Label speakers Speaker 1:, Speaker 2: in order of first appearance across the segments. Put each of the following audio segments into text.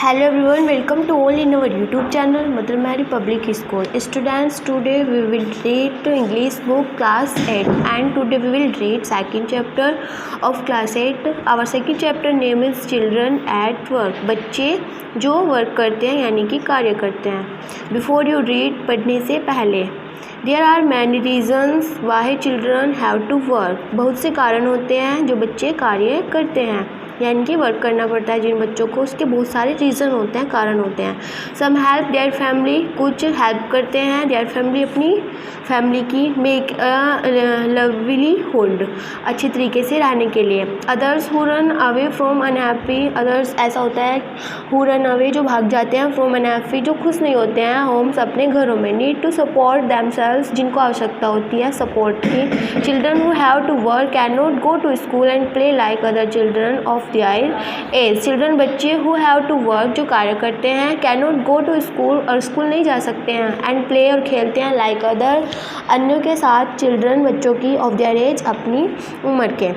Speaker 1: Hello everyone, welcome to all in our YouTube channel Mother Mary Public School. Students, today we will read English book class 8 and today we will read second chapter of class 8. Our second chapter name is Children at Work. बच्चे जो work करते हैं यानी कि कार्य करते हैं. Before you read, पढ़ने से पहले There are many reasons why children have to work. बहुत से कारण होते हैं जो बच्चे कार्य करते हैं यानी कि वर्क करना पड़ता है जिन बच्चों को. उसके बहुत सारे रीज़न होते हैं, कारण होते हैं. सम हेल्प देयर फैमिली, कुछ हेल्प करते हैं देयर फैमिली अपनी फैमिली की. मेक लवली होल्ड, अच्छी तरीके से रहने के लिए. Others who run away from unhappy, others ऐसा होता है हु रन अवे जो भाग जाते हैं, फ्रॉम अनहैप्पी जो खुश नहीं होते हैं, होम्स अपने घरों में. नीड टू सपोर्ट दैमसेल्व्स, जिनको आवश्यकता होती है सपोर्ट की. Children who have to work can not go to school and play like other children of their age. Children बच्चे हु हैव टू वर्क जो कार्य करते हैं, can not go to school और स्कूल नहीं जा सकते हैं, एंड प्ले और खेलते हैं लाइक अदर अन्यों के साथ. चिल्ड्रन बच्चों की ऑफ देयर एज अपनी उम्र के.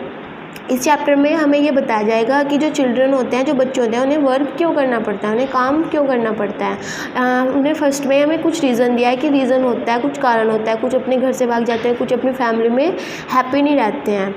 Speaker 1: इस चैप्टर में हमें ये बताया जाएगा कि जो चिल्ड्रन होते हैं, जो बच्चे होते हैं, उन्हें वर्क क्यों करना पड़ता है, उन्हें काम क्यों करना पड़ता है. उन्हें फर्स्ट में हमें कुछ रीज़न दिया है कि रीज़न होता है, कुछ कारण होता है. कुछ अपने घर से भाग जाते हैं, कुछ अपनी फैमिली में हैप्पी नहीं रहते हैं.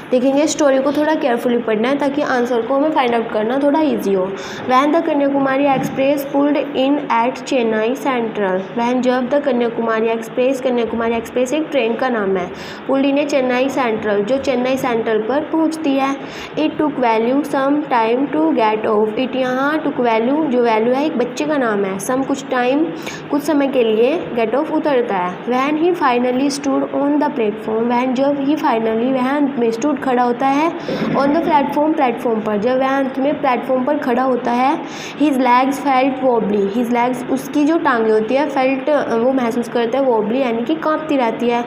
Speaker 1: देखेंगे स्टोरी को थोड़ा केयरफुली पढ़ना है ताकि आंसर को हमें फाइंड आउट करना थोड़ा इजी हो. When the Kanyakumari express pulled in at Chennai central. When जब द कन्याकुमारी एक्सप्रेस एक ट्रेन का नाम है, पुल्ड इन चेन्नई सेंट्रल जो चेन्नई सेंट्रल पर पहुंचती है. It took Velu some time to get off. It यहाँ टुक वैल्यू जो वैल्यू है एक बच्चे का नाम है, सम कुछ टाइम कुछ समय के लिए, गेट ऑफ उतरता है. When he finally stood on the platform. When जब ही फाइनली वह अंत में स्टूड खड़ा होता है, ऑन द प्लेटफॉर्म पर जब वह अंत में प्लेटफॉर्म पर खड़ा होता है. His legs felt wobbly. His legs उसकी जो टांगें होती है, फेल्ट वो महसूस करता है, वॉबली यानी कि कांपती रहती है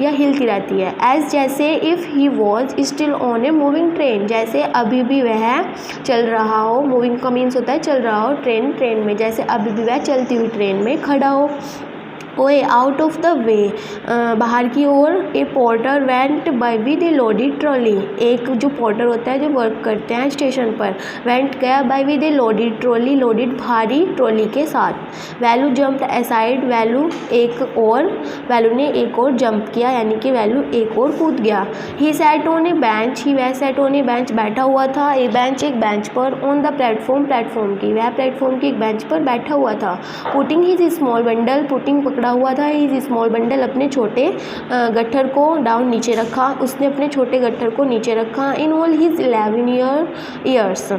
Speaker 1: या हिलती रहती है. एज जैसे if he was still on a moving train, जैसे अभी भी वह चल रहा हो. मूविंग का मीन्स होता है चल रहा हो. ट्रेन में जैसे अभी भी वह चलती हुई ट्रेन में खड़ा हो. ओए आउट ऑफ द वे, बाहर की ओर. A porter went by with a loaded trolley. एक जो पोर्टर होता है जो वर्क करते हैं स्टेशन पर, वेंट गया by with a loaded trolley, loaded भारी ट्रॉली के साथ. Value jumped aside. वैल्यू ने एक और जंप किया यानी कि वैल्यू एक और कूद गया. He sat on A bench. वह सैट ऑन ए बेंच बैठा हुआ था. ए बेंच एक बेंच पर. ऑन द प्लेटफॉर्म वह प्लेटफॉर्म की एक बेंच पर बैठा हुआ था. Putting his small bundle. Putting पकड़ा हुआ था हिज स्मॉल बंडल अपने छोटे गट्ठर को. डाउन नीचे रखा. उसने अपने छोटे गट्ठर को नीचे रखा. In all his 11 years.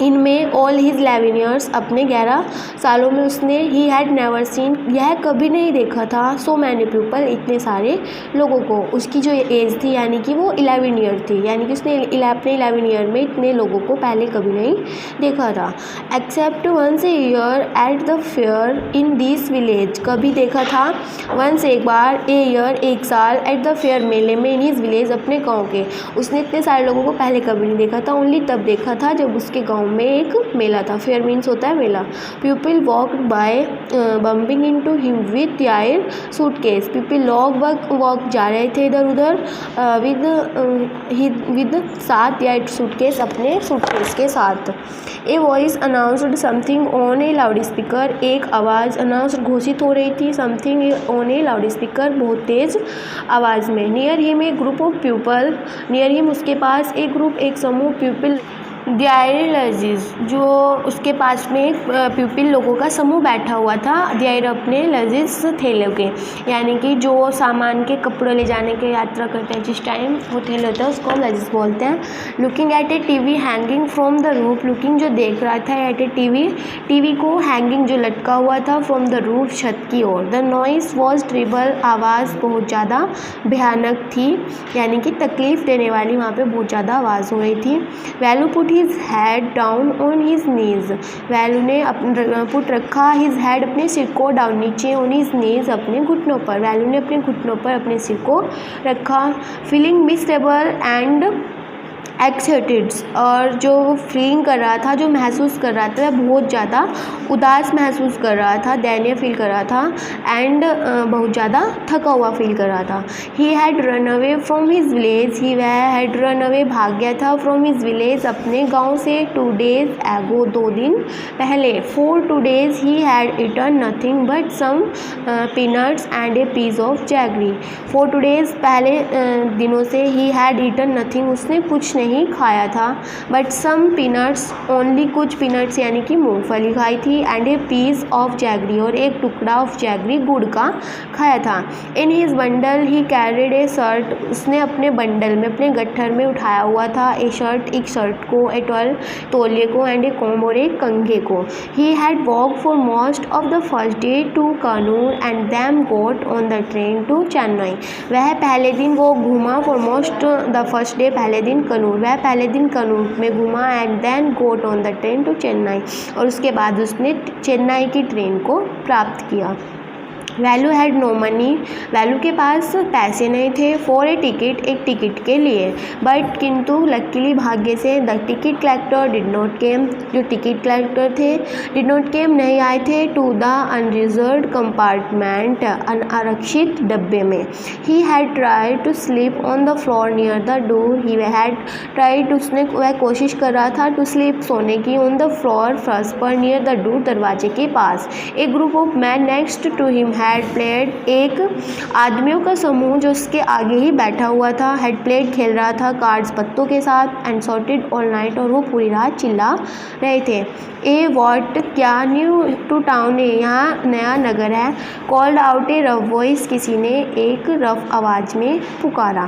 Speaker 1: इनमें ऑल हिज 11 ईयर्स अपने 11 सालों में उसने ही हैड नेवर सीन यह कभी नहीं देखा था. सो मैनी पीपल इतने सारे लोगों को. उसकी जो एज थी यानी कि वो 11 ईयर थी, यानी कि उसने अपने 11 ईयर में इतने लोगों को पहले कभी नहीं देखा था. Except once a year at the fair in this village. कभी देखा था वंस एक बार, ए ईयर एक साल, एट द फेयर मेले में, इन हिज विलेज अपने गाँव के. उसने इतने सारे लोगों को पहले कभी नहीं देखा था. ओनली तब देखा था जब उसके गाँव में एक मेला था. फेयर मीन्स होता है मेला. People walked by bumping into him with their suitcase. People walk जा रहे थे इधर उधर विद साथ या सूटकेस अपने सूटकेस के साथ. A voice announced something on A loud speaker. एक आवाज़ अनाउंस्ड घोषित हो रही थी, something on A loud speaker बहुत तेज़ आवाज़ में. Near him a group of people. Near him उसके पास एक ग्रुप एक समूह. पीपल देयर लजीज जो उसके पास में पीपल लोगों का समूह बैठा हुआ था. देयर अपने लजीज थैले के, यानी कि जो सामान के कपड़े ले जाने के यात्रा करते हैं जिस टाइम वो थैले होता है उसको लजीज बोलते हैं. Looking at a TV hanging from the roof. Looking जो देख रहा था एट ए टीवी को, हैंगिंग जो लटका हुआ था, फ्रॉम द रूफ छत की ओर. The noise was terrible. आवाज़ बहुत ज़्यादा भयानक थी यानी कि तकलीफ़ देने वाली. वहाँ पे बहुत ज़्यादा आवाज़ हो रही थी. Value put his head down on his knees. Value ने पुट रखा हिज हेड अपने सिर को, डाउन नीचे, ऑन हिज नीज अपने घुटनों पर. वैल्यू ने अपने घुटनों पर अपने सिर को रखा. फीलिंग मिसरेबल एंड एक्साइटेड, और जो फीलिंग कर रहा था, जो महसूस कर रहा था, वह बहुत ज़्यादा उदास महसूस कर रहा था, दयनीय फील कर रहा था, एंड बहुत ज़्यादा थका हुआ फील कर रहा था। He had run away from his village, he वह हैड रन अवे भाग गया था, फ्रॉम हिज विलेज अपने गांव से, 2 days एगो 2 दिन पहले। For 2 days he had eaten nothing but some peanuts and a piece of jaggery. For 2 days पहले दिनों से ही हैड ईटन नथिंग, उसने कुछ नहीं खाया था, बट सम पीनट्स ओनली, कुछ पीनट्स यानी कि मूंगफली खाई थी, and a piece of jaggery, और एक टुकड़ा ऑफ जैगरी गुड़ का खाया था। In his bundle he carried a shirt, उसने अपने बंडल में, अपने गट्ठर में उठाया हुआ था ए शर्ट, एक शर्ट को, ए टॉल तौलिए को, एंड ए कॉम्ब, और एक कंघे को। He had walk for most of the first day to Coonoor and them got on the train to Chennai. वह पहले दिन वो घूमा, for most the first day पहले दिन कनूर, वह पहले दिन कनूर में घूमा, and then got on the train to Chennai, और उसके बाद उसने चेन्नई की ट्रेन को प्राप्त किया। Velu had no money, Velu के पास पैसे नहीं थे, फॉर ए टिकट, एक टिकट के लिए, बट किंतु लकीली भाग्य से the ticket collector did not came, जो टिकट कलेक्टर थे डिड नॉट केम, नहीं आए थे, टू द अनरिजर्व्ड कंपार्टमेंट, अनारक्षित डब्बे में। He had tried to sleep on the floor near the door, he had tried, उसने वह कोशिश कर रहा था, टू स्लीप सोने की, ऑन द फ्लोर फर्श पर, नियर द डोर दरवाजे के पास। A group of man next to him had played, एक आदमियों का समूह जो उसके आगे ही बैठा हुआ था, हैड प्लेड खेल रहा था कार्ड्स पत्तों के साथ, एंड शॉटेड ऑल नाइट, और वो पूरी रात चिल्ला रहे थे। ए वॉट, क्या, न्यू टू टाउन, यहाँ नया नगर है, called out a rough voice, किसी ने एक रफ आवाज़ में पुकारा।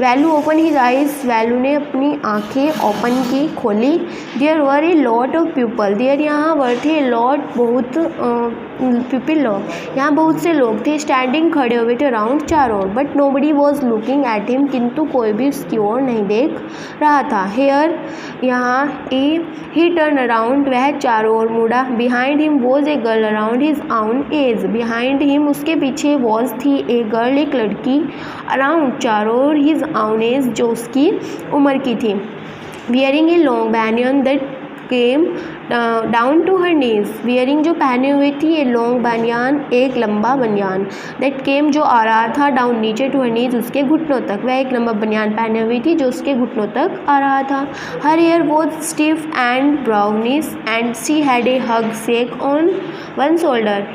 Speaker 1: Velu open his eyes, Velu ने अपनी आंखें ओपन की, खोली। There were a lot of people, there यहाँ वर थे, लॉट बहुत, पीपल लोग, यहाँ बहुत से लोग थे, स्टैंडिंग खड़े हुए थे, अराउंड चारों ओर, but nobody was looking at him, किंतु कोई भी उसकी ओर नहीं देख रहा था। हेयर, यहाँ, ही टर्न अराउंड, वह चारों ओर मुड़ा। Behind him was a girl around his आउन एज, बिहाइंड हिम, उसके पीछे वॉज थी, ए गर्ल, एक लड़की, अराउंड, चारों ओर, हिज आउन एज, जो उसकी उम्र की थी, wearing a long banian that came down to her knees, wearing, जो पहने हुए थी, ए लॉन्ग बनियान, एक लंबा बनियान, दैट केम, जो आ रहा था, डाउन नीचे, टू हर नीज, उसके घुटनों तक, वह एक लंबा बनियान पहने हुई थी जो उसके घुटनों तक आ रहा था। Her hair was stiff and brownish, and she had a huge sack on one shoulder,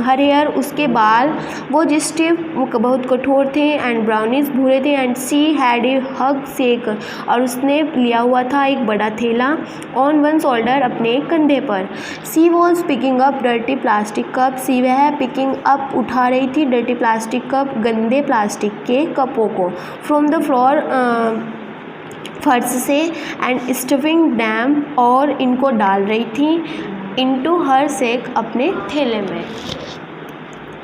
Speaker 1: her hair, उसके बाल, वो स्टिफ, बहुत कठोर थे, एंड ब्राउनिश, भूरे थे, and she had a huge shake, और उसने लिया हुआ था एक बड़ा थैला, ऑन वन शोल्डर, अपने एक कंधे पर। She was picking up dirty plastic cup, she वह पिकिंग अप, उठा रही थी, डर्टी प्लास्टिक कप, गंदे प्लास्टिक के कपों को, फ्रॉम द फ्लोर, फर्श से, एंड स्टफिंग डैम, और इनको डाल रही थी, इनटू हर सेक, अपने थैले में।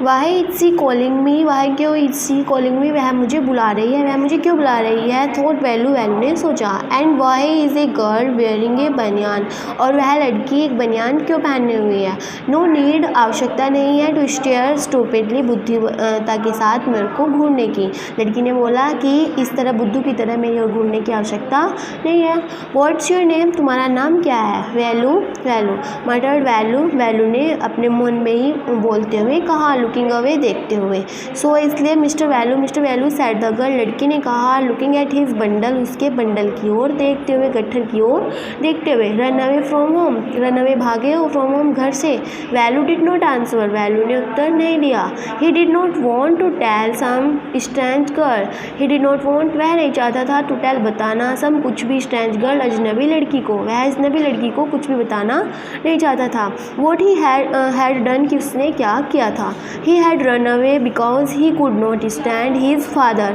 Speaker 1: Why is she calling me, why क्यों इज सी कॉलिंग मी, वह मुझे बुला रही है, वह मुझे क्यों बुला रही है, थॉट वैल्यू, वैल्यू ने सोचा। And why is a girl wearing a banian, और वह लड़की एक बनियान क्यों पहने हुई है। नो नीड, आवश्यकता नहीं है, टू स्टेयर स्टूपिडली, बुद्धिमत्ता के साथ मेरे को घूरने की, लड़की ने बोला कि इस तरह बुद्धू की तरह मेरी ओर घूरने की आवश्यकता नहीं है। व्हाट्स योर नेम, तुम्हारा नाम क्या है। वैल्यू, वैल्यू मटर्ड, वैल्यू, वैल्यू ने अपने मन में ही बोलते हुए कहा, लुकिंग अवे, देखते हुए। सो इसलिए mister Velu said the girl, लड़की ने कहा, लुकिंग एट हिज बंडल, उसके बंडल की ओर देखते हुए, गट्ठर की ओर देखते हुए। Run away from home, run away, भागे हो, फ्रॉम होम, घर से। Velu did not answer, Velu ने उत्तर नहीं दिया। He did not want to tell some strange girl, he did not want, वह नहीं चाहता था, टू टेल, बताना, सम, कुछ भी, स्ट्रेंज गर्ल, अजनबी लड़की को, वह अजनबी लड़की को कुछ भी बताना नहीं चाहता था। वॉट ही हैड डन, कि उसने क्या किया था। He had run away because he could not stand his father.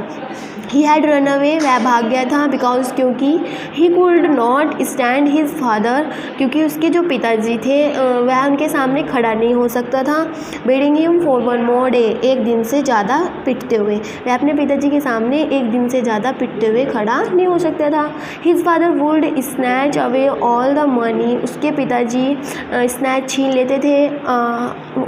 Speaker 1: He had run away, वह भाग गया था, because, क्योंकि, he could not stand his father, क्योंकि उसके जो पिताजी थे वह उनके सामने खड़ा नहीं हो सकता था। beating him for one more day, एक दिन से ज़्यादा पिटते हुए, वह अपने पिताजी के सामने एक दिन से ज़्यादा पिटते हुए खड़ा नहीं हो सकता था। His father would snatch away all the money, उसके पिताजी snatch, छीन लेते थे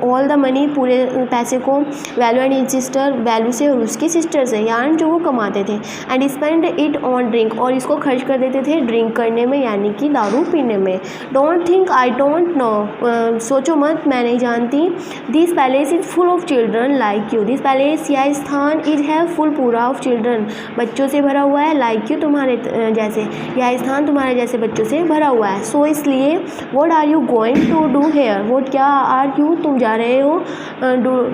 Speaker 1: ऑल द मनी, पूरे पैसे को, value and his sister, value से और उसकी सिस्टर से, यानी जो वो कमाते थे, and spend it on drink, और इसको खर्च कर देते थे ड्रिंक करने में, यानी कि दारू पीने में। Don't think I don't know, सोचो मत मैं नहीं जानती। This palace is full of children like you, this palace यह स्थान इज है फुल पूरा ऑफ चिल्ड्रन, बच्चों से भरा हुआ है, लाइक यू तुम्हारे जैसे, यह स्थान तुम्हारे जैसे बच्चों से भरा हुआ है। सो इसलिए what are you going to do here, what क्या आर यू तुम जा रहे हो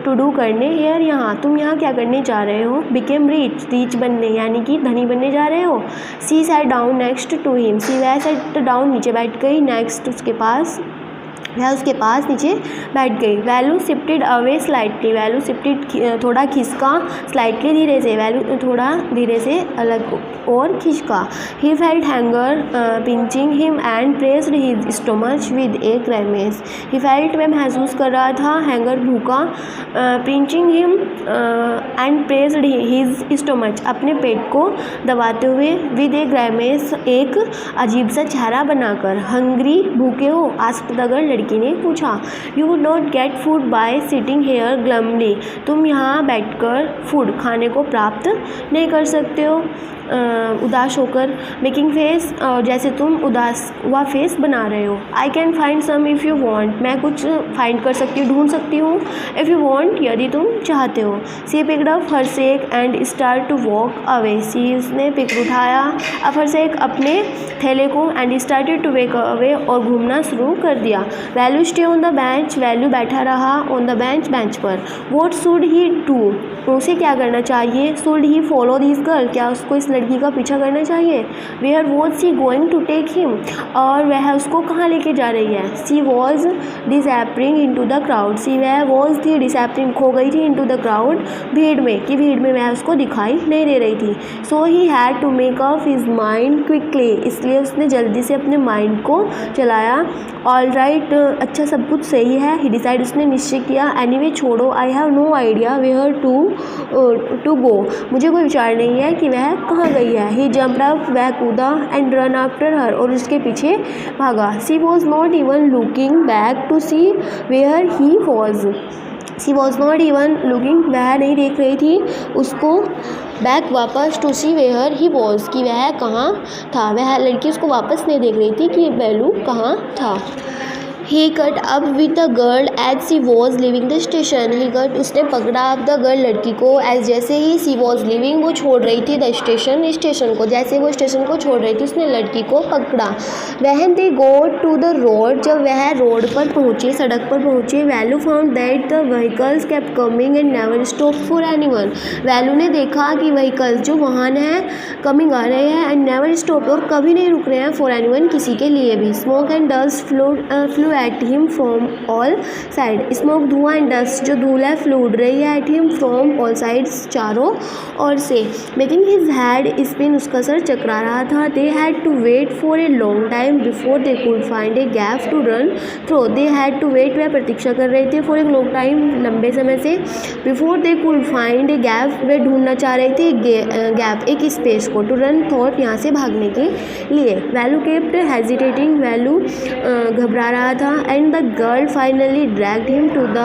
Speaker 1: टू डू करने, हेयर यहाँ, तुम यहाँ क्या करने जा रहे हो। बिकेम रिच, रिच बनने यानी कि धनी बनने जा रहे हो। She sat down next to him, she वह सैट डाउन नीचे बैठ गई, नेक्स्ट उसके पास, वह उसके पास नीचे बैठ गई। Value shifted away slightly, value shifted थोड़ा खिसका, स्लाइटली धीरे से, वैल्यू थोड़ा धीरे से अलग और खिसका। He felt hunger pinching him and pressed his stomach with a grimace, he felt वह महसूस कर रहा था, हैंगर भूखा, pinching him and pressed his stomach अपने पेट को दबाते हुए, विद ए ग्रेमेस एक अजीब सा चेहरा बनाकर। हंग्री भूखे हो, आस्क्ड द गर्ल, लड़की ने पूछा। You would not get food by sitting here glumly, तुम यहाँ बैठकर फूड खाने को प्राप्त नहीं कर सकते हो उदास होकर। मेकिंग फेस, जैसे तुम उदास हुआ फेस बना रहे हो। I can find some if you want, मैं कुछ फाइंड कर सकती हूँ, ढूंढ सकती हूँ। इफ़ यू वांट, यदि तुम चाहते हो। She picked up her sack and start to walk away, she उसने पिक उठाया, अब हर सेक अपने थैले को, and started to walk away और घूमना शुरू कर दिया। Velu stay on the bench, Velu बैठा रहा ऑन द बेंच, बेंच पर। वॉट शुड ही डू, उसे क्या करना चाहिए। Should he follow this girl, क्या उसको इस लड़की का पीछा करना चाहिए। Where was C going to take him, और वह उसको कहाँ लेके जा रही है। She was disappearing into the crowd, she वह वॉज थी डिसएपरिंग खो गई थी, इन टू द क्राउड भीड़ में, कि भीड़ में वह उसको दिखाई नहीं दे रही थी। So he had to make up his mind quickly, इसलिए उसने जल्दी से अपने माइंड को चलाया। ऑल राइट, अच्छा सब कुछ सही है। ही डिसाइड, उसने निश्चय किया। एनीवे छोड़ो, I have no idea where to go, मुझे कोई विचार नहीं है कि वह कहाँ गई है। ही जम्प्ड अप, वह कूदा, एंड रन आफ्टर हर, और उसके पीछे भागा। She was not even looking back to see where he was, she was not even looking, वह नहीं देख रही थी उसको बैक वापस, to see where he was, कि वह कहाँ था। वह लड़की उसको वापस नहीं देख रही थी कि वैल्यू कहाँ था। He caught up with the girl as she was leaving the station, he caught, उसने पकड़ा अप द गर्ल, लड़की को, एज जैसे ही सी वॉज लिविंग, वो छोड़ रही थी, द स्टेशन, स्टेशन को, जैसे वो स्टेशन को छोड़ रही थी उसने लड़की को पकड़ा। वहन दे गो टू द रोड, जब वह रोड पर पहुँचे, सड़क पर पहुँचे, value found that the vehicles kept coming and never stop for anyone, value ने देखा कि व्हीकल्स जो वाहन हैं कमिंग आ रहे हैं, एंड नेवर स्टॉप, और कभी नहीं रुक रहे हैं, फॉर एनीवन, किसी के लिए भी। Smoke and dust flew at him from all side, smoke धुआं, एंड डस्ट जो धूल है, फ्लू उड़ रही है, at him from all sides, चारों ओर से। मेकिंग हिज हेड स्पिन, उसका सर चकरा रहा था। They had to wait for a long time before they could find a gap to run through, they had to wait, वह प्रतीक्षा कर रहे थे, फॉर ए लॉन्ग टाइम, लंबे समय से, before they could find a gap, वे ढूंढना चाह रहे थे गैप, एक स्पेस को, टू रन थॉट, यहाँ से भागने के लिए। वैल्यू केप्ट हेजिटेटिंग, वैल्यू घबरा रहा था, and the girl finally dragged him to the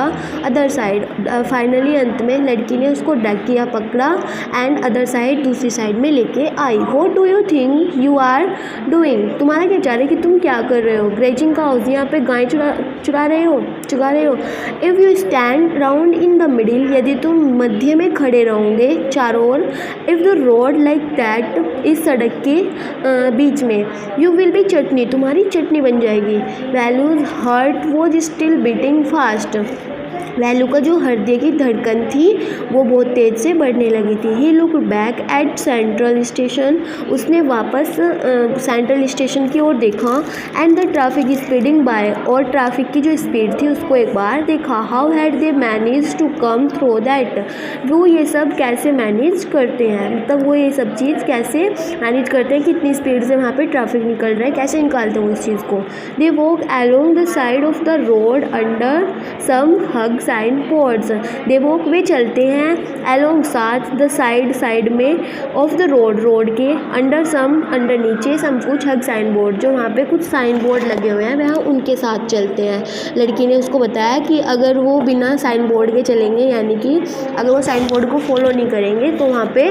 Speaker 1: other side, finally अंत में लड़की ने उसको ड्रैग किया, पकड़ा, एंड अदर साइड, दूसरी साइड में लेके आई। What do you think you are doing, तुम्हारा क्या विचार है कि तुम क्या कर रहे हो। ग्रेजिंग काउज, यहाँ पे गाय चुरा रहे हो। If you stand round in the middle, यदि तुम मध्य में खड़े रहोगे चारों ओर, if the road like that, इस सड़क के बीच में, यू विल बी चटनी, तुम्हारी चटनी बन जाएगी। Values heart was still beating fast, value का जो हृदय की धड़कन थी वो बहुत तेज़ से बढ़ने लगी थी। He look back at central station, उसने वापस सेंट्रल स्टेशन की ओर देखा, and the traffic speeding by, और ट्रैफिक की जो स्पीड थी उसको एक बार देखा। How had they manage to come through that, वो ये सब कैसे मैनेज करते हैं, मतलब वो ये सब चीज़ कैसे मैनेज करते हैं कि इतनी स्पीड से वहाँ पे ट्रैफिक निकल रहा है, कैसे निकालते हैं वो इस चीज़ को। They walk along the side of the road under some hug sign boards. They walk, वे चलते हैं alongside the साइड में of the रोड के अंडर नीचे some कुछ hug sign board, जो वहाँ पे कुछ साइन बोर्ड लगे हुए हैं वहाँ उनके साथ चलते हैं. लड़की ने उसको बताया कि अगर वो बिना साइन बोर्ड के चलेंगे, यानी कि अगर वो साइन बोर्ड को फॉलो नहीं करेंगे तो वहाँ पे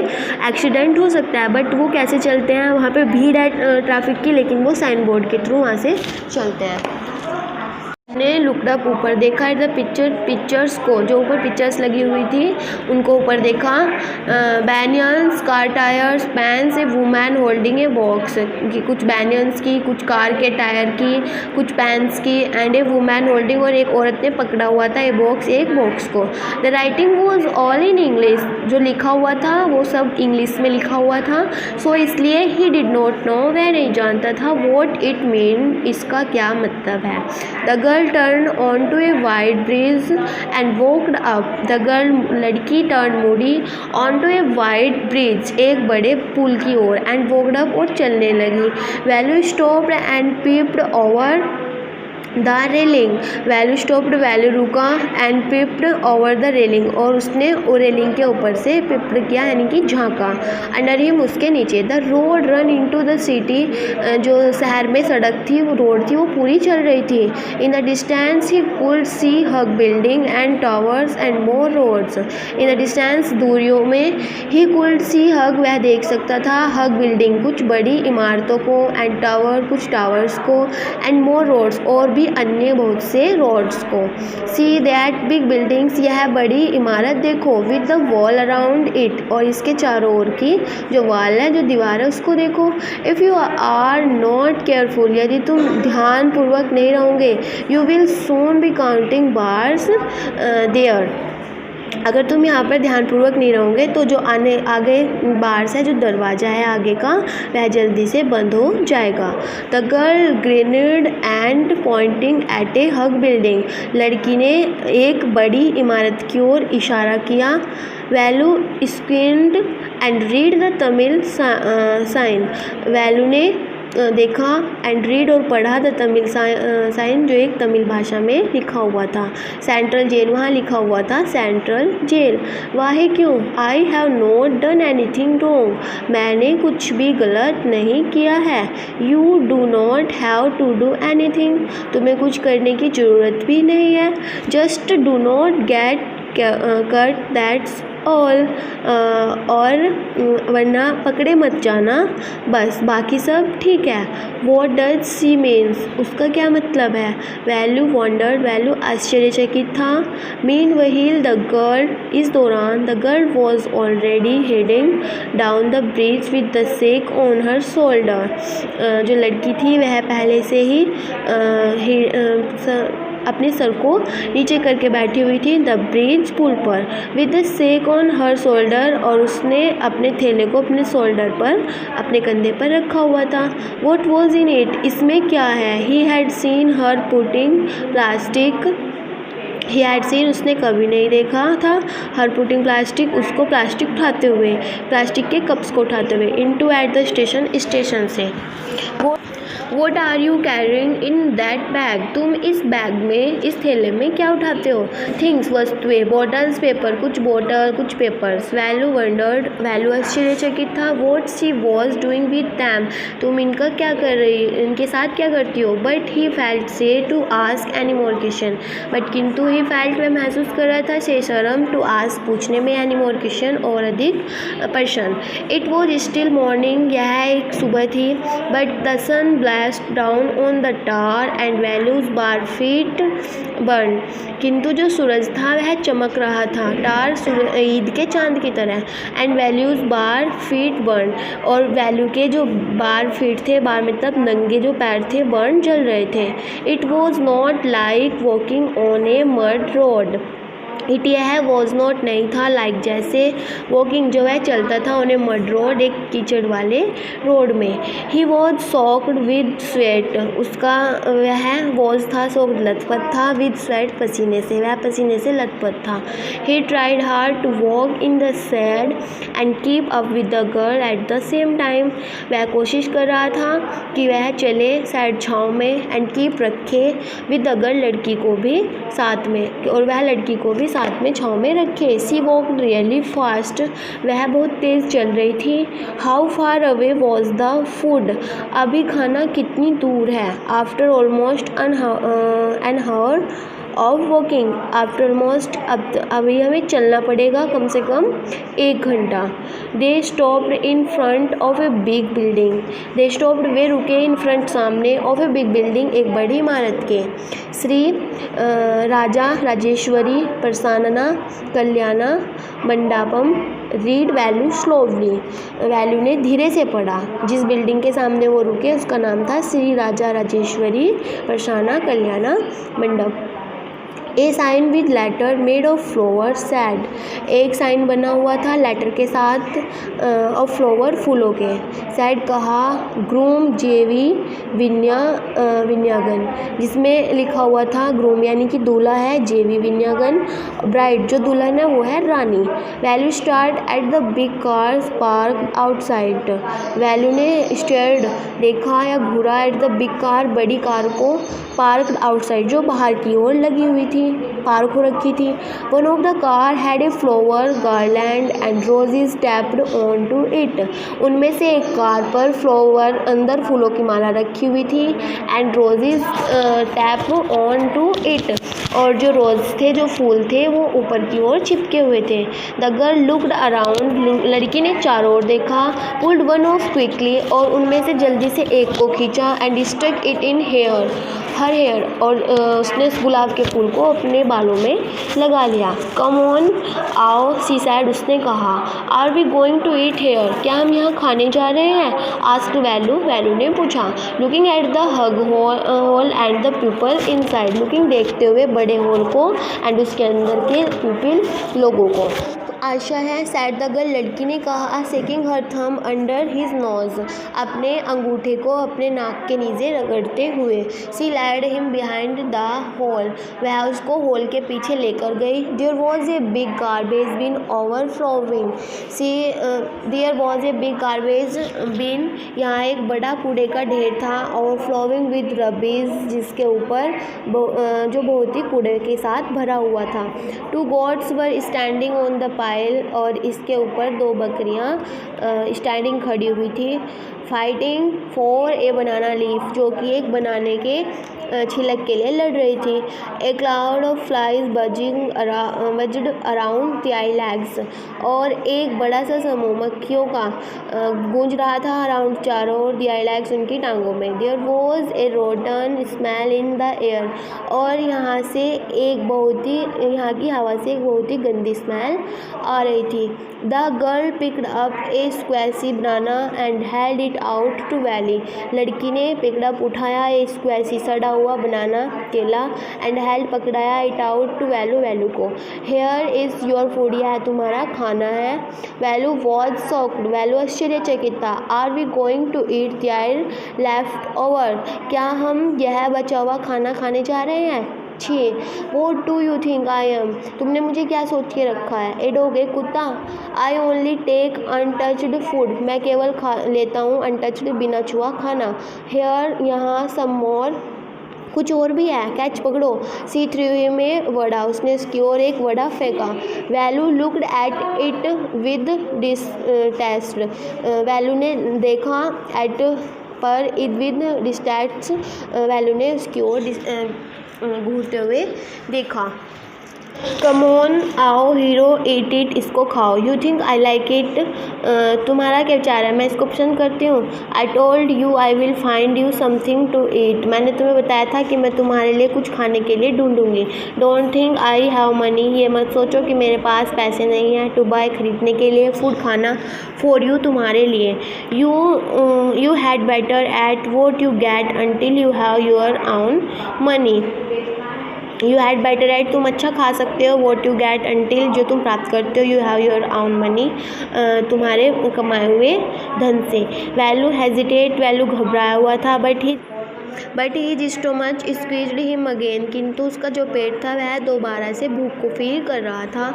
Speaker 1: एक्सीडेंट हो सकता है. बट वो कैसे चलते हैं, वहाँ पे भीड़ है ट्रैफिक की, लेकिन वो साइन बोर्ड के थ्रू वहाँ से चलते हैं. ने लुकड अप, ऊपर देखा द पिक्चर्स को, जो ऊपर पिक्चर्स लगी हुई थी उनको ऊपर देखा. Banyans, car tyres, pans, a woman holding a box, कि कुछ बैनियंस की, कुछ कार के टायर की, कुछ पैंस की, एंड ए वुमैन होल्डिंग, और एक औरत ने पकड़ा हुआ था एक बॉक्स को. The writing was all in English, जो लिखा हुआ था वो सब इंग्लिश में लिखा हुआ था. सो इसलिए ही डिड नॉट नो, वह नहीं जानता था वॉट इट मीन, इसका क्या मतलब है. The girl turned onto a wide bridge and walked up. The girl, लड़की turned मुड़ी onto a wide bridge, एक बड़े पुल की ओर, and walked up, और चलने लगी. Value stopped and peeped over the railing. Value stopped, value रुका, एंड पिप्ड ओवर द रेलिंग, और उसने रेलिंग के ऊपर से पिप्ड किया, यानी कि झांका. अंडर हिम, उसके नीचे. The road run into the city, जो शहर में सड़क थी, वो रोड थी, वो पूरी चल रही थी. In the distance he could see huge building and towers and more roads. In the distance, दूरियों में, ही कुड सी हग, वह देख सकता था, हग बिल्डिंग, कुछ बड़ी इमारतों को, एंड टावर, कुछ टावर्स को, एंड मोर रोड्स, और भी अन्य बहुत से रोड्स को. सी दैट बिग बिल्डिंग्स, यह बड़ी इमारत देखो. With the wall around it, और इसके चारों ओर की जो वॉल है, जो दीवार है, उसको देखो. If you are not careful, यदि तुम ध्यानपूर्वक नहीं रहोगे, you will soon be counting bars there. अगर तुम यहाँ पर ध्यानपूर्वक नहीं रहोगे तो जो आगे बार्स है, जो दरवाज़ा है आगे का, वह जल्दी से बंद हो जाएगा. The girl grinned and pointing at a huge building, लड़की ने एक बड़ी इमारत की ओर इशारा किया. Velu screened and read the Tamil sign, Velu ने देखा एंड रीड, और पढ़ा द तमिल साइन, जो एक तमिल भाषा में लिखा हुआ था. सेंट्रल जेल, वहाँ लिखा हुआ था सेंट्रल जेल. वाहे, क्यों. I have not done anything wrong, मैंने कुछ भी गलत नहीं किया है. You do not have to do anything, तुम्हें कुछ करने की ज़रूरत भी नहीं है. Just do not get caught, that's all, और वरना पकड़े मत जाना, बस, बाकी सब ठीक है. वॉट डज सी मीन्स, उसका क्या मतलब है. वैल्यू वॉन्डर्ड, वैल्यू आश्चर्यचकित था. मीन वहील द गर्ल, इस दौरान, the girl was already heading down the bridge with the shake on her shoulder, जो लड़की थी वह पहले से ही अपने सर को नीचे करके बैठी हुई थी द ब्रिज, पुल पर. With the shake on her shoulder, और उसने अपने थैले को अपने शोल्डर पर, अपने कंधे पर रखा हुआ था. व्हाट वाज इन इट, इसमें क्या है. He had seen her putting plastic, he had seen, उसने कभी नहीं देखा था, हर पुटिंग प्लास्टिक, उसको प्लास्टिक उठाते हुए, प्लास्टिक के कप्स को उठाते हुए, इनटू एट द स्टेशन से. What are you carrying in that bag, तुम इस बैग में, इस थैले में क्या उठाते हो. थिंग्स, वस्तुएं. बॉटल्स, पेपर, कुछ बॉटल, कुछ पेपर्स. वैल्यू वंडर्ड, वैल्यू आश्चर्यचकित था. What she was doing with them, तुम इनका क्या कर रही, इनके साथ क्या करती हो. But he felt say to ask any more question, but किंतु ही फेल्ट, वह महसूस कर रहा था, से शर्म, टू आस्क, पूछने में, एनी मोर क्वेश्चन, और अधिक प्रश्न. इट वॉज स्टिल मॉर्निंग, यह एक सुबह थी. But the sun blast down on the tar and Velu's bare feet burn, किंतु जो सूरज था वह चमक रहा था, टार ईद के चांद की तरह. And Velu's bare feet burn, और वैल्यू के जो बार फीट थे, बार मतलब नंगे जो पैर थे, बर्न जल रहे थे. It was not like walking on A mud road, it यह वॉज नॉट नहीं था लाइक जैसे वॉकिंग जो है चलता था उन्हें मड रोड एक कीचड़ वाले रोड में। He was socked with sweat उसका वह वॉज था सोक्ड लथपथ था विद स्वेट पसीने से वह पसीने से लथपथ था। He tried hard to walk in the sand and keep up with the girl at the same time वह कोशिश कर रहा था कि वह चले सैड छाँव में एंड कीप रखे विद द गर्ल लड़की को भी साथ में और वह लड़की को भी साथ में छाँव में रखे। सी वॉक रियली फास्ट वह बहुत तेज़ चल रही थी। How far away was the food अभी खाना कितनी दूर है। After almost an hour of walking after almost अब अभी हमें चलना पड़ेगा कम से कम 1 घंटा। They stopped in front of a big building they stopped वे रुके इन फ्रंट सामने ऑफ ए बिग बिल्डिंग एक बड़ी इमारत के। श्री राजा राजेश्वरी प्रसन्ना कल्याणा मंडपम रीड वैल्यू स्लोवली वैल्यू ने धीरे से पढ़ा। जिस बिल्डिंग के सामने वो रुके उसका नाम था Shri Raja Rajeshwari Prasanna Kalyana Mandap. A sign with letter made of flower said एक साइन बना हुआ था लेटर के साथ ऑफ फ्लावर फूलों के। सैड कहा ग्रूम जेवी विन्यागन जिसमें लिखा हुआ था ग्रूम यानी कि दूल्हा है जेवी विन्यागन ब्राइड जो दुल्हन है वो है रानी। Velu stared at the big cars park outside Velu ने स्टेयर्ड देखा या घूरा एट द बिग कार बड़ी कार को पार्क आउटसाइड जो बाहर की ओर लगी हुई थी पार्क हो रखी थी। One of the car had a flower garland and roses taped on to it उनमें से एक कार पर फ्लावर अंदर फूलों की माला रखी हुई थी and roses tap on to it और जो रोज थे जो फूल थे वो ऊपर की ओर चिपके हुए थे। द गर्ल लुक्ड अराउंड लड़की ने चारों ओर देखा पुल्ड वन ऑफ क्विकली और उनमें से जल्दी से एक को खींचा and stuck it in her hair और उसने उस गुलाब के फूल को अपने बालों में लगा लिया। कम ऑन आओ सी सैड उसने कहा are we going to eat here क्या हम यहाँ खाने जा रहे हैं। आस्क्ड वैल्यू ने पूछा looking at the hug hall and the people inside looking देखते हुए बड़े हॉल को एंड उसके अंदर के पीपल लोगों को। आशा है सैड द गर्ल लड़की ने कहा सेकिंग हर थम अंडर हिज नोज अपने अंगूठे को अपने नाक के नीचे रगड़ते हुए। She led him behind the hall वह उसको हॉल के पीछे लेकर गई। There was a big garbage bin overflowing there was a big garbage bin यहाँ एक बड़ा कूड़े का ढेर था ओवरफ्लोइंग विद रबीज जिसके ऊपर जो बहुत ही कूड़े के साथ भरा हुआ था। Two goats were standing on the और इसके ऊपर 2 बकरियां स्टैंडिंग खड़ी हुई थी fighting for a banana leaf जो कि एक बनाने के छिलक के लिए लड़ रही थी। A cloud of flies buzzed around the आईलैग्स और एक बड़ा सा समूह मक्खियों का गूंज रहा था अराउंड चारों ओर द आईलैग्स उनकी टांगों में। There was a rotten smell in the air और यहाँ की हवा से एक बहुत ही गंदी स्मेल आ रही थी। The girl picked up a squashy banana and held it out to Velu लड़की ने पिक्ड अप उठाया ए स्क्वैसी सड़ा हुआ बनाना केला एंड हेल्ड पकड़ाया इट आउट टू वैल्यू को। हेयर इज़ योर फूड यह है तुम्हारा खाना है। वैल्यू वॉज शॉक्ड वैल्यू आश्चर्यचकित था। Are we going to eat their left over क्या हम यह बचा हुआ खाना खाने जा रहे हैं। छी what do you think I am तुमने मुझे क्या सोच के रखा है। ए डॉग एक कुत्ता। I only take untouched food मैं केवल खा लेता हूँ अनटच्ड बिना छुआ खाना। हेयर यहाँ सम मोर कुछ और भी है कैच पकड़ो। सी थ्रू में वड़ा उसने उसकी ओर एक वड़ा फेंका। Value looked at it with distaste value ने देखा एट पर इट विद डिस्टेस्ट वैल्यू ने उसकी ओर घूरते हुए देखा। कम ऑन आओ हीरो ईट इट इसको खाओ। You think I like it तुम्हारा क्या विचार है मैं इसको पसंद करती हूँ। I told you I will find you something to eat मैंने तुम्हें बताया था कि मैं तुम्हारे लिए कुछ खाने के लिए ढूंढूंगी। Don't think I have money ये मत सोचो कि मेरे पास पैसे नहीं हैं टू बाय खरीदने के लिए फूड खाना फॉर यू तुम्हारे लिए। You had better at what you get until you have your own money you had better at, तुम अच्छा खा सकते हो, वॉट यू गेट अंटिल, जो तुम प्राप्त करते हो, you have your own money, तुम्हारे कमाए हुए धन से। वैल्यू हेजिटेट, वैल्यू घबराया हुआ था, but his stomach squeezed him again, किंतु उसका जो पेट था वह दोबारा से भूख को फील कर रहा था।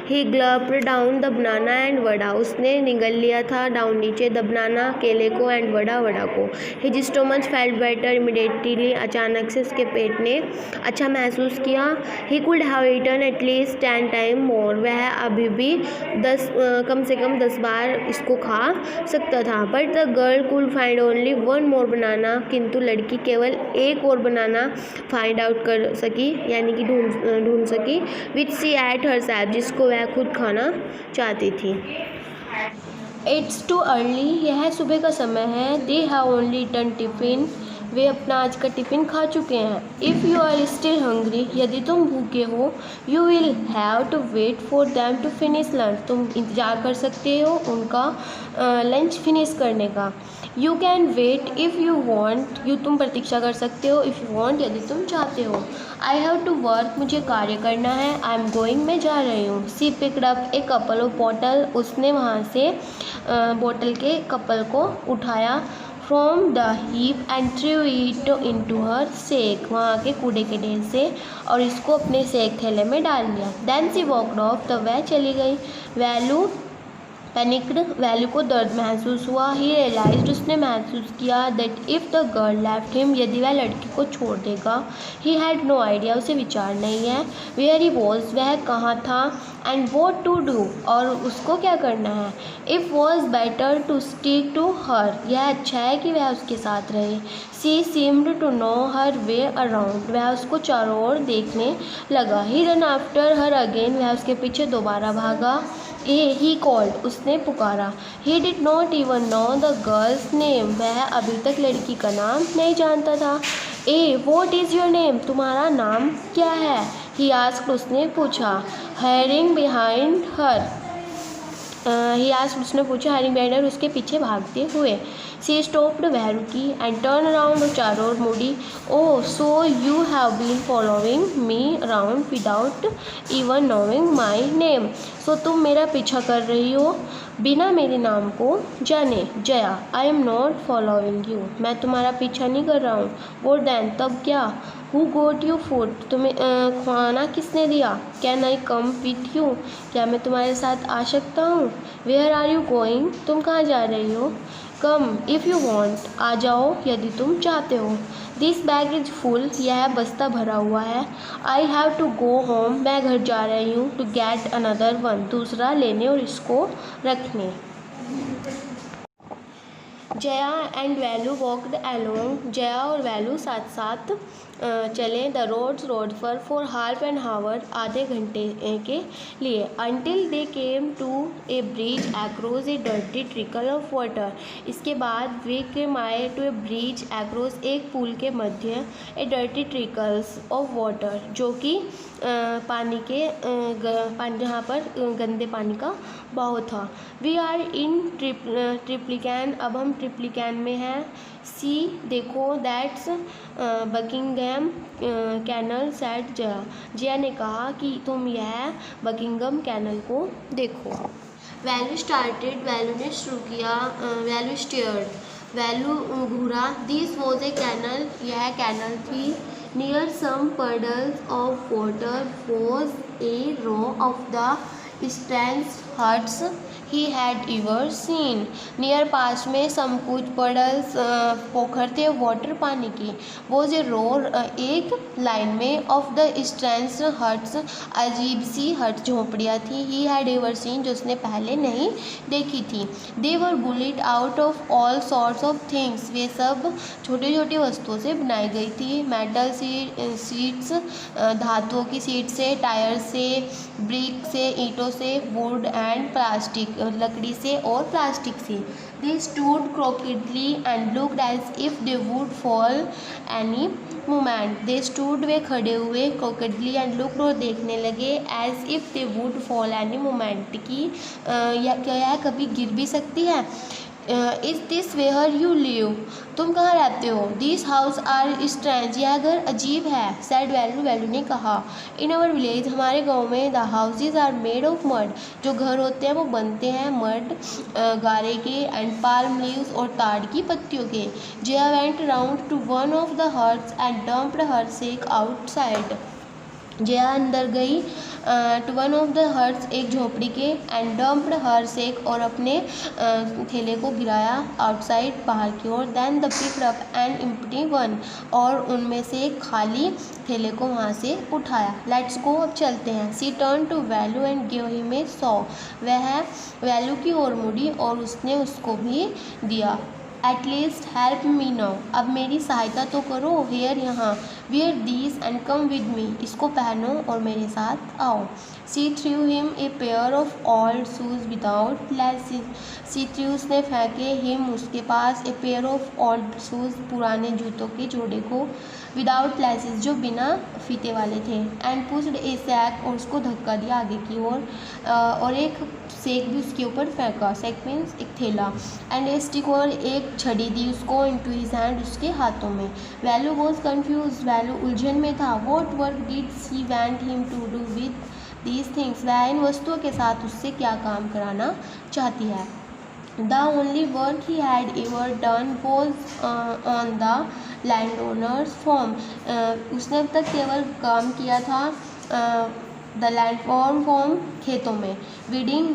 Speaker 1: He gulped down the banana and vada, उसने निगल लिया था डाउन नीचे, द बनाना केले को, एंड वड़ा वड़ा को। His stomach felt better immediately, अचानक से उसके पेट ने अच्छा महसूस किया। He could have eaten at least 10 time more, वह अभी भी कम से कम 10 बार इसको खा सकता था। But the girl could find only 1 मोर बनाना, किंतु लड़की केवल एक और बनाना फाइंड आउट कर सकी, यानी कि ढूंढ सकी, विच सी एट हरसेल्फ, जिसको वह खुद खाना चाहती थी। इट्स टू अर्ली, यह सुबह का समय है। They have only eaten tiffin, वे अपना आज का टिफ़िन खा चुके हैं। If you are still hungry, यदि तुम भूखे हो, you will have to wait for them to finish lunch, तुम इंतज़ार कर सकते हो उनका लंच फिनिश करने का। You can wait if you want, तुम प्रतीक्षा कर सकते हो, इफ़ यू वॉन्ट, यदि तुम चाहते हो। आई हैव टू वर्क, मुझे कार्य करना है। आई एम गोइंग, मैं जा रही हूँ। She picked up a couple of bottle, उसने वहाँ से बोतल के कपल को उठाया। From the heap and threw it into her sack, वहाँ के कूड़े के ढेर से, और इसको अपने सेक थैले में डाल दिया। देन सी वॉकड ऑफ, तब वह चली गई। वैल्यू पैनिक्ड, वैल्यू को दर्द महसूस हुआ। ही रियलाइज्ड, उसने महसूस किया, that if the girl left him, यदि वह लड़की को छोड़ देगा। ही हैड नो आइडिया, उसे विचार नहीं है। वेयर ही वॉज, वह कहाँ था। एंड वॉट टू डू, और उसको क्या करना है। It was better to stick to her, यह अच्छा है कि वह उसके साथ रहे। She seemed to know her way around, वह उसको चारों ओर देखने लगा। He ran after her again, वह उसके पीछे दोबारा भागा। ही कॉल्ड, उसने पुकारा। He did not even know the girl's name, वह अभी तक लड़की का नाम नहीं जानता था। वॉट इज़ योर नेम, तुम्हारा नाम क्या है। ही आस्क्ड, उसने पूछा। हरिंग बिहाइंड हर, उसने पूछा हरिंग बिहाइंड हर, उसके पीछे भागते हुए। सी स्टॉप्ड, वह रुकी। एंड टर्न अराउंड, और चारों ओर मुड़ी। Oh so you have been following me around without even knowing my name, सो तुम मेरा पीछा कर रही हो बिना मेरे नाम को जाने। Jaya, I am not following you, मैं तुम्हारा पीछा नहीं कर रहा हूँ। वॉट देन, तब क्या। हु गोट यू फूड, तुम्हें खाना किसने दिया। Can I come with you, क्या मैं तुम्हारे साथ आ सकता हूँ। वेयर आर यू गोइंग, तुम कहाँ जा रही हो। कम इफ़ यू वॉन्ट, आ जाओ यदि तुम चाहते हो। दिस बैग इज़ फुल, यह बस्ता भरा हुआ है। I have to go home, मैं घर जा रही हूँ। टू गेट अनदर वन, दूसरा लेने और इसको रखने। Jaya and Velu walked along, Jaya और वैल्यू साथ साथ चले। द रोड पर फॉर हाफ एन आवर, आधे घंटे के लिए। Until they came to a bridge across a dirty trickle of water, इसके बाद वे केम आए टू ए ब्रिज अक्रॉस, एक पुल के मध्य। ए डर्टी ट्रिकल्स ऑफ वाटर, जो कि पानी के जहाँ पर गंदे पानी का बहाव था। वी आर इन ट्रिप्लिकैन, अब हम ट्रिप्लिकैन में हैं। सी, देखो, that's Buckingham canal, said Jaya, Jaya ने कहा कि तुम यह बकिंगम कैनल को देखो। वैल्यू स्टार्टेड, वैल्यू ने शुरू किया। वैल्यू स्टेयर्ड, वैल्यू घूरा। दिस वॉज ए कैनल, यह कैनल थी। Near some puddles of water was a row of the strangest huts he had ever seen. Near, पास में, सम कुछ, पडल्स पोखर थे, वाटर पानी की। वॉज ए रो, एक लाइन में, ऑफ द स्ट्रेंज हट्स, अजीब सी हट, झोंपड़ियाँ थी। ही हैड एवर सीन, जो उसने पहले नहीं देखी थी। They were built out of all sorts of things, वे सब छोटी छोटी वस्तुओं से बनाई गई थी। मेटल सीट्स, धातुओं की सीट से, टायर से, ब्रिक से, ईंटों से, वुड एंड प्लास्टिक, लकड़ी से और प्लास्टिक से। They stood crookedly and looked as if they would fall any moment, they stood, वे खड़े हुए, क्रॉकेडली एंड लुक्ड, और देखने लगे, as if they would fall any moment, की क्या यह कभी गिर भी सकती है। Is this where you live, तुम कहाँ रहते हो? दिस हाउस आर स्ट्रेंज, यह घर अजीब है। सैड वैल्यू, वैल्यू ने कहा। इन आवर विलेज, हमारे गांव में, the houses are made of mud, जो घर होते हैं वो बनते हैं मड, गारे के, एंड पाल्म लीव्स, और ताड़ की पत्तियों के। Jaya went round to one of the huts and dumped her sack outside, Jaya अंदर गई to one of the huts, एक झोपड़ी के, एंड डम्प्ड हर सेक, और अपने थैले को गिराया, आउटसाइड, बाहर की ओर, then the picked up an empty one, और उनमें से एक खाली थैले को वहाँ से उठाया। लेट्स गो, अब चलते हैं। She turn to Velu and give him a saw, वह वैल्यू की ओर मुड़ी और उसने उसको भी दिया। At least help me now, अब मेरी सहायता तो करो। हेयर, यहाँ, wear these and come with me, इसको पहनो और मेरे साथ आओ। She threw him a pair of old shoes without laces, she threw, उसने फेंके, हिम, उसके पास, a pair of old shoes, पुराने जूतों के जोड़े को, विदाउट लेसेस, जो बिना फीते वाले थे, एंड पुश्ड ए सैक, और उसको धक्का दिया आगे की ओर, और एक सेक भी उसके ऊपर फेंका। सेक मीन्स एक थैला, एंड ए स्टिक, और एक छड़ी दी उसको, इनटू हिज हैंड, उसके हाथों में। वैल्यू वॉज कन्फ्यूज, वैल्यू उलझन में था। What work did she want him to do with these things, वह इन वस्तुओं के साथ उससे क्या काम कराना चाहती है। The only work he had ever done was on the land owners form, उसने अब तक केवल काम किया था द लैंड फॉर्म, खेतों में, वीडिंग,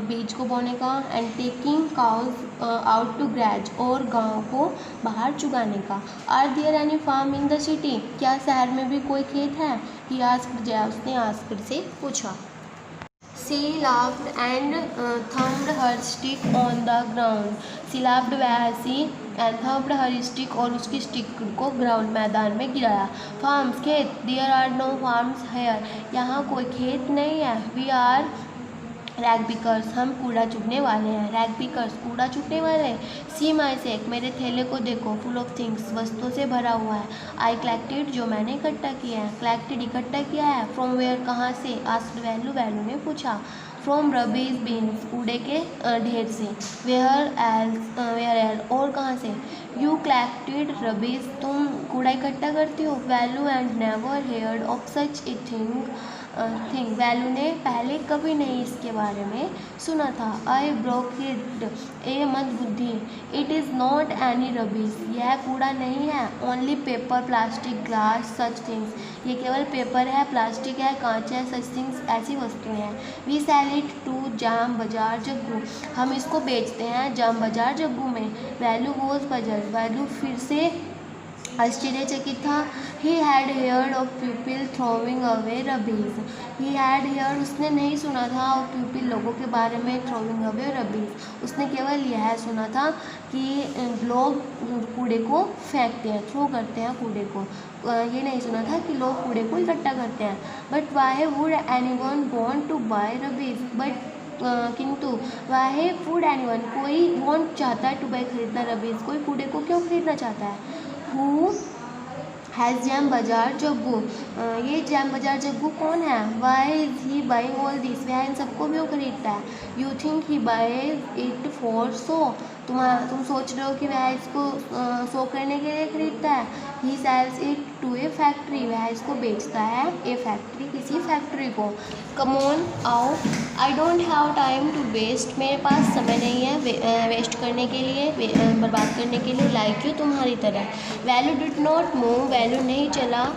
Speaker 1: बीज को बोने का, and taking cows out to graze, और गाँव को बाहर चुगाने का। Are there any farm in the city, क्या शहर में भी कोई खेत है? ही आस्क्ड, जया, उसने आस्क्ड से पूछा। She laughed and thumped her stick on the ground. She laughed, वह हंसी, and thumped her stick, और उसकी स्टिक को ग्राउंड, मैदान में गिराया। फार्म्स, खेत, there are no farms here, यहाँ कोई खेत नहीं है। We are रैग पिकर्स, हम कूड़ा चुगने वाले हैं। रैग पिकर्स, कूड़ा चुगने वाले। सी माई सेक, मेरे थैले को देखो, फुल ऑफ थिंग्स, वस्तुओं से भरा हुआ है। आई कलेक्टेड, जो मैंने इकट्ठा किया है। कलेक्टेड, इकट्ठा किया है। फ्रॉम वेयर, कहाँ से? आस्क्ड वैल्यू, वैल्यू ने पूछा। फ्रॉम रबीज बीन्स, कूड़े के ढेर से। वेयर एल्स, और कहाँ से? यू कलेक्टेड रबीज, तुम कूड़ा इकट्ठा करती हो। Value and never heard of such a thing, value ने पहले कभी नहीं इसके बारे में सुना था। आई ब्रोकेड, ए मंदबुद्धि। It is not any rabies, यह कूड़ा नहीं है। Only paper, plastic, glass, such things, ये केवल पेपर है, प्लास्टिक है, कांच है, सच थिंग्स, ऐसी वस्तुएं हैं। वी सेल इट टू जाम बाजार जग्गू, हम इसको बेचते हैं जाम बाजार जग्गू में। वैल्यू वॉज पजल, वैल्यू फिर से आश्चर्यचकित था। He had heard of people throwing away rubbish, he had heard, उसने नहीं सुना था, ऑफ पीपल, लोगों के बारे में, थ्रोविंग अवे रबीज, उसने केवल यह सुना था कि लोग कूड़े को फेंकते हैं, थ्रो करते हैं कूड़े को। ये नहीं सुना था कि लोग कूड़े को इकट्ठा करते हैं। But why would anyone want to buy rubbish, but किंतु वाई वुड एनीवन, कोई वांट चाहता है, टू बाय, खरीदना, रबीज, कोई कूड़े को क्यों खरीदना चाहता है। हु हैज़ जैम बाजार जग्गू, ये जैम बाजार जग्गू कौन है। Why is he buying all this, वह इन सबको क्यों खरीदता है। You think he buys it for show, तुम सोच रहे हो कि वह इसको शो करने के लिए खरीदता है। He sells it to a factory, वह इसको बेचता है ए फैक्ट्री, किसी फैक्ट्री को। कम ऑन, आओ। I don't have time to waste, मेरे पास समय नहीं है वेस्ट करने के लिए, बर्बाद करने के लिए। लाइक यू, तुम्हारी तरह। Velu did not move, Velu नहीं चला।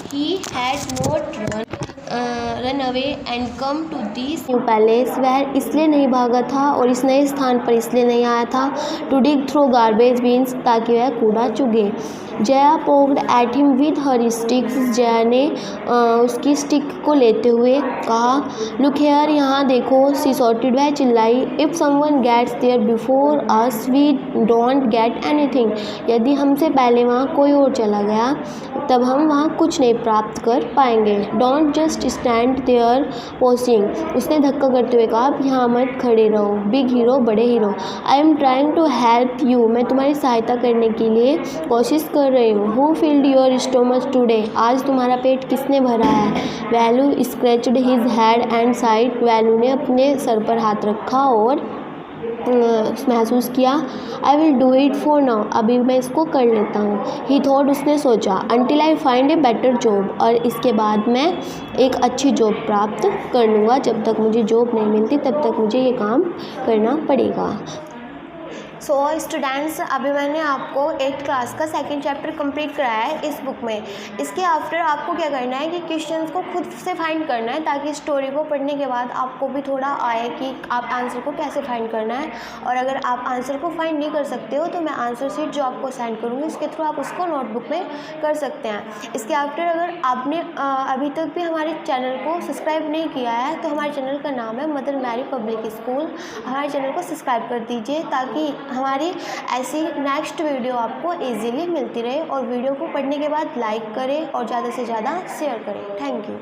Speaker 1: He had not run away and come to this new palace, वह इसलिए नहीं भागा था और इस नए स्थान पर इसलिए नहीं आया था। To dig through garbage bins, ताकि वह कूड़ा चुगे। Jaya poked at him with her sticks, Jaya ने उसकी स्टिक को लेते हुए कहा। लुक हेयर, यहाँ देखो। सी सॉर्टेड, वह चिल्लाई। If someone gets there before us we don't get anything, यदि हमसे पहले वहाँ कोई और चला गया तब हम वहाँ कुछ नहीं प्राप्त कर पाएंगे। Don't just stand there posing, उसने धक्का करते हुए कहा, यहाँ मत खड़े रहो। बिग हीरो, बड़े hero. I am trying to help you, मैं तुम्हारी सहायता करने के लिए कोशिश कर रही हूँ। Who field your stomach today, आज तुम्हारा पेट किसने भरा है। Value scratched his head and side, value ने अपने सर पर हाथ रखा और महसूस किया। I will do it for now, अभी मैं इसको कर लेता हूँ। ही थॉट, उसने सोचा। Until I find a better job, और इसके बाद मैं एक अच्छी जॉब प्राप्त कर लूँगा। जब तक मुझे जॉब नहीं मिलती तब तक मुझे ये काम करना पड़ेगा। सो स्टूडेंट्स, अभी मैंने आपको 8th क्लास का सेकंड चैप्टर कंप्लीट कराया है इस बुक में। इसके आफ्टर आपको क्या करना है कि क्वेश्चंस को खुद से फाइंड करना है, ताकि स्टोरी को पढ़ने के बाद आपको भी थोड़ा आए कि आप आंसर को कैसे फाइंड करना है। और अगर आप आंसर को फाइंड नहीं कर सकते हो तो मैं आंसर शीट जो आपको सेंड करूँगी उसके थ्रू आप उसको नोटबुक में कर सकते हैं। इसके आफ्टर अगर आपने अभी तक भी हमारे चैनल को सब्सक्राइब नहीं किया है तो हमारे चैनल का नाम है मदर मैरी पब्लिक स्कूल। हमारे चैनल को सब्सक्राइब कर दीजिए ताकि हमारी ऐसी नेक्स्ट वीडियो आपको इजीली मिलती रहे। और वीडियो को पढ़ने के बाद लाइक करें और ज़्यादा से ज़्यादा शेयर करें। Thank you.